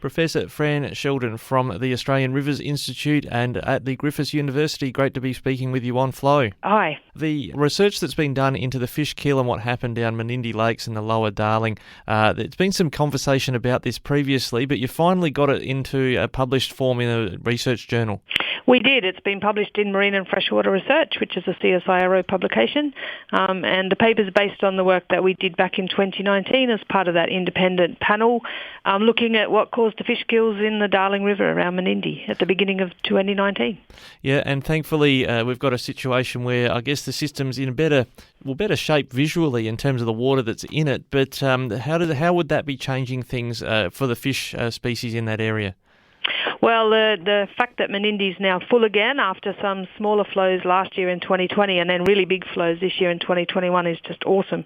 Professor Fran Sheldon from the Australian Rivers Institute and at the Griffith University. Great to be speaking with you on Flow. Hi. The research that's been done into the fish kill and what happened down Menindee Lakes in the Lower Darling, there's been some conversation about this previously, but you finally got it into a published form in a research journal. We did. It's been published in Marine and Freshwater Research, which is a CSIRO publication, and the paper's based on the work that we did back in 2019 as part of that independent panel, looking at what caused the fish kills in the Darling River around Menindee at the beginning of 2019. Yeah, and thankfully we've got a situation where I guess the system's in a better shape visually in terms of the water that's in it, but how would that be changing things for the fish species in that area? Well, the fact that Menindee's now full again after some smaller flows last year in 2020 and then really big flows this year in 2021 is just awesome.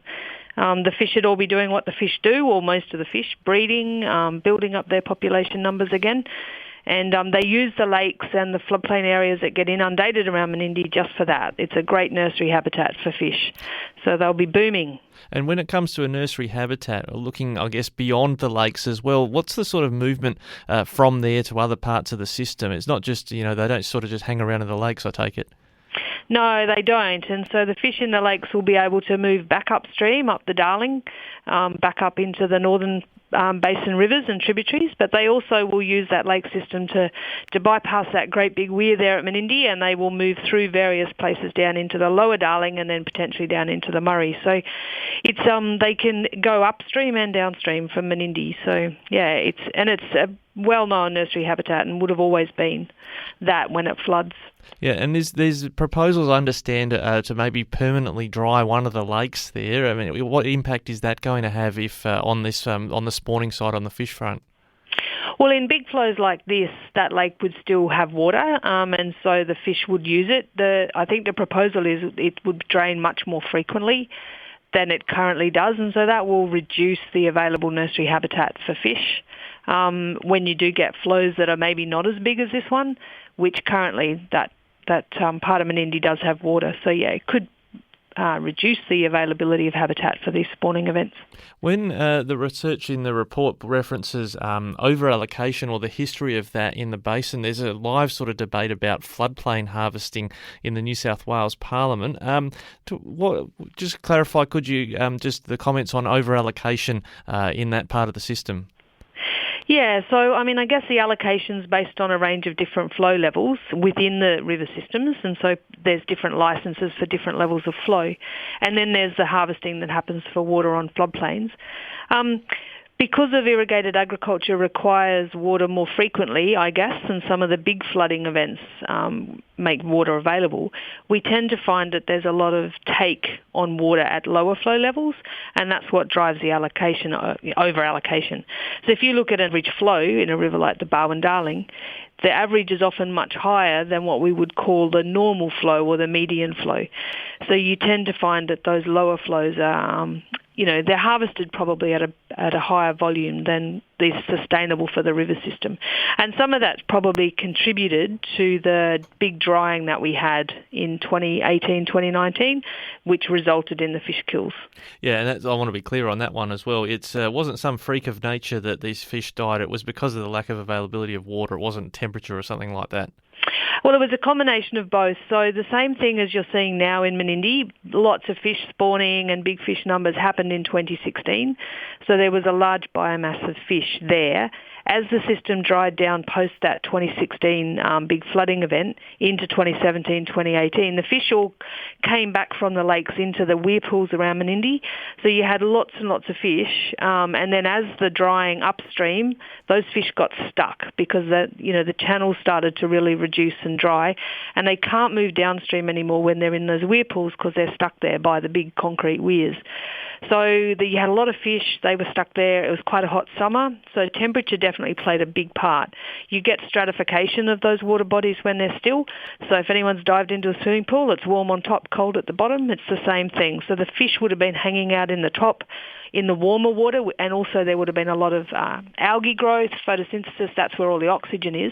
The fish should all be doing what the fish do, or most of the fish, breeding, building up their population numbers again. And they use the lakes and the floodplain areas that get inundated around Menindee just for that. It's a great nursery habitat for fish. So they'll be booming. And when it comes to a nursery habitat, looking, I guess, beyond the lakes as well, what's the sort of movement from there to other parts of the system? It's not just, they don't sort of just hang around in the lakes, I take it. No, they don't. And so the fish in the lakes will be able to move back upstream, up the Darling, back up into the northern basin rivers and tributaries, but they also will use that lake system to bypass that great big weir there at Menindee, and they will move through various places down into the Lower Darling and then potentially down into the Murray. So it's they can go upstream and downstream from Menindee. So yeah, it's a well-known nursery habitat and would have always been that when it floods. Yeah, and there's proposals, I understand, to maybe permanently dry one of the lakes there. I mean, what impact is that going to have if on the spawning side on the fish front? Well, in big flows like this, that lake would still have water, and so the fish would use it. I think the proposal is it would drain much more frequently than it currently does, and so that will reduce the available nursery habitat for fish. When you do get flows that are maybe not as big as this one, which currently that part of Menindee does have water. So yeah, it could reduce the availability of habitat for these spawning events. When the research in the report references over-allocation or the history of that in the basin, there's a live sort of debate about floodplain harvesting in the New South Wales Parliament. Just clarify, could you just the comments on over-allocation in that part of the system? Yeah, so I guess the allocation's based on a range of different flow levels within the river systems, and so there's different licences for different levels of flow. And then there's the harvesting that happens for water on floodplains. Because of irrigated agriculture requires water more frequently, I guess, and some of the big flooding events make water available, we tend to find that there's a lot of take on water at lower flow levels, and that's what drives the allocation, over-allocation. So if you look at average flow in a river like the Barwon-Darling, the average is often much higher than what we would call the normal flow or the median flow. So you tend to find that those lower flows are they're harvested probably at a higher volume than is sustainable for the river system. And some of that's probably contributed to the big drying that we had in 2018, 2019, which resulted in the fish kills. Yeah, and I want to be clear on that one as well. It wasn't some freak of nature that these fish died. It was because of the lack of availability of water. It wasn't temperature or something like that. Well, it was a combination of both. So the same thing as you're seeing now in Menindee, lots of fish spawning and big fish numbers happened in 2016. So there was a large biomass of fish there. As the system dried down post that 2016 big flooding event into 2017, 2018, the fish all came back from the lakes into the weir pools around Menindee. So you had lots and lots of fish. And then as the drying upstream, those fish got stuck because the channels started to really reduce and dry. And they can't move downstream anymore when they're in those weir pools because they're stuck there by the big concrete weirs. So you had a lot of fish. They were stuck there. It was quite a hot summer. So temperature definitely played a big part. You get stratification of those water bodies when they're still. So if anyone's dived into a swimming pool, it's warm on top, cold at the bottom. It's the same thing. So the fish would have been hanging out in the top in the warmer water, and also there would have been a lot of algae growth, photosynthesis. That's where all the oxygen is.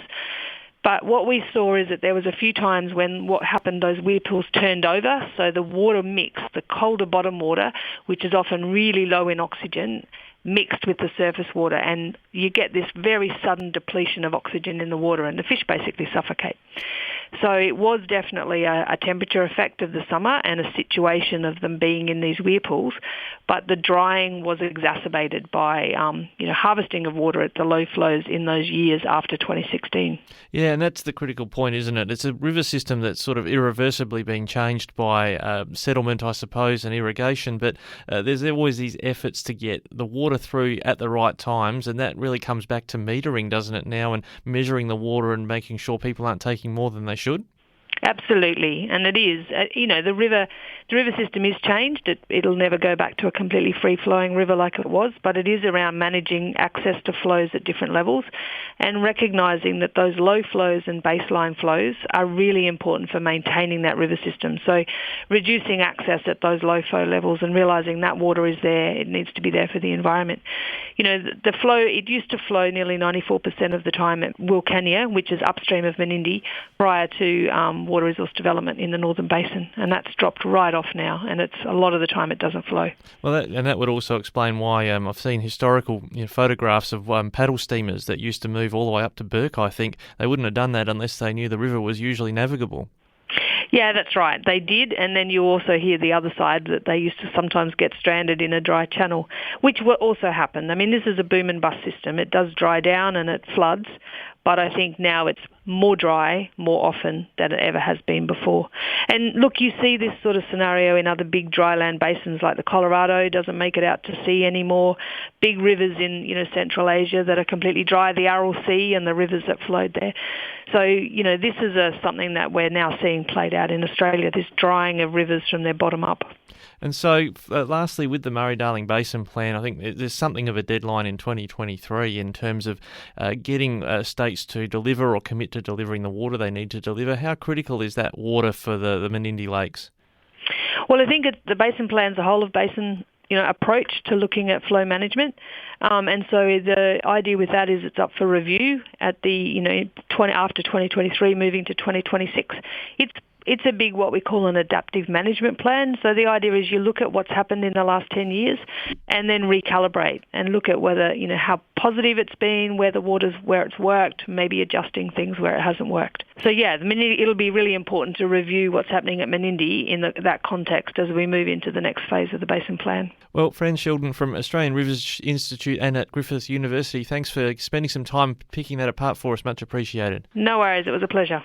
But what we saw is that there was a few times when what happened, those weir pools turned over, so the water mix, the colder bottom water, which is often really low in oxygen, mixed with the surface water, and you get this very sudden depletion of oxygen in the water, and the fish basically suffocate. So it was definitely a temperature effect of the summer and a situation of them being in these weir pools, but the drying was exacerbated by harvesting of water at the low flows in those years after 2016. Yeah, and that's the critical point, isn't it? It's a river system that's sort of irreversibly being changed by settlement, I suppose, and irrigation, but there's always these efforts to get the water through at the right times, and that really comes back to metering, doesn't it, now, and measuring the water and making sure people aren't taking more than they should? Absolutely, and it is. The river system is changed. It'll never go back to a completely free-flowing river like it was, but it is around managing access to flows at different levels and recognising that those low flows and baseline flows are really important for maintaining that river system. So reducing access at those low flow levels and realising that water is there, it needs to be there for the environment. The flow, it used to flow nearly 94% of the time at Wilcannia, which is upstream of Menindee, prior to water resource development in the Northern Basin, and that's dropped right off now, and it's a lot of the time it doesn't flow. Well, that would also explain why I've seen historical photographs of paddle steamers that used to move all the way up to Burke. I think they wouldn't have done that unless they knew the river was usually navigable. Yeah, that's right. They did, and then you also hear the other side that they used to sometimes get stranded in a dry channel, which will also happen. I mean, this is a boom and bust system. It does dry down and it floods, but I think now it's more dry more often than it ever has been before. And look, you see this sort of scenario in other big dryland basins like the Colorado doesn't make it out to sea anymore. Big rivers in Central Asia that are completely dry, the Aral Sea and the rivers that flowed there. So this is something that we're now seeing played out in Australia, this drying of rivers from their bottom up. And so, lastly, with the Murray-Darling Basin Plan, I think there's something of a deadline in 2023 in terms of getting states to deliver or commit to delivering the water they need to deliver. How critical is that water for the Menindee Lakes? Well, I think the Basin Plan's a whole of basin approach to looking at flow management, and so the idea with that is it's up for review at the after 2023, moving to 2026. It's a big, what we call an adaptive management plan. So the idea is you look at what's happened in the last 10 years and then recalibrate and look at whether, how positive it's been, where it's worked, maybe adjusting things where it hasn't worked. So yeah, it'll be really important to review what's happening at Menindee in that context as we move into the next phase of the Basin Plan. Well, Fran Sheldon from Australian Rivers Institute and at Griffith University, thanks for spending some time picking that apart for us. Much appreciated. No worries, it was a pleasure.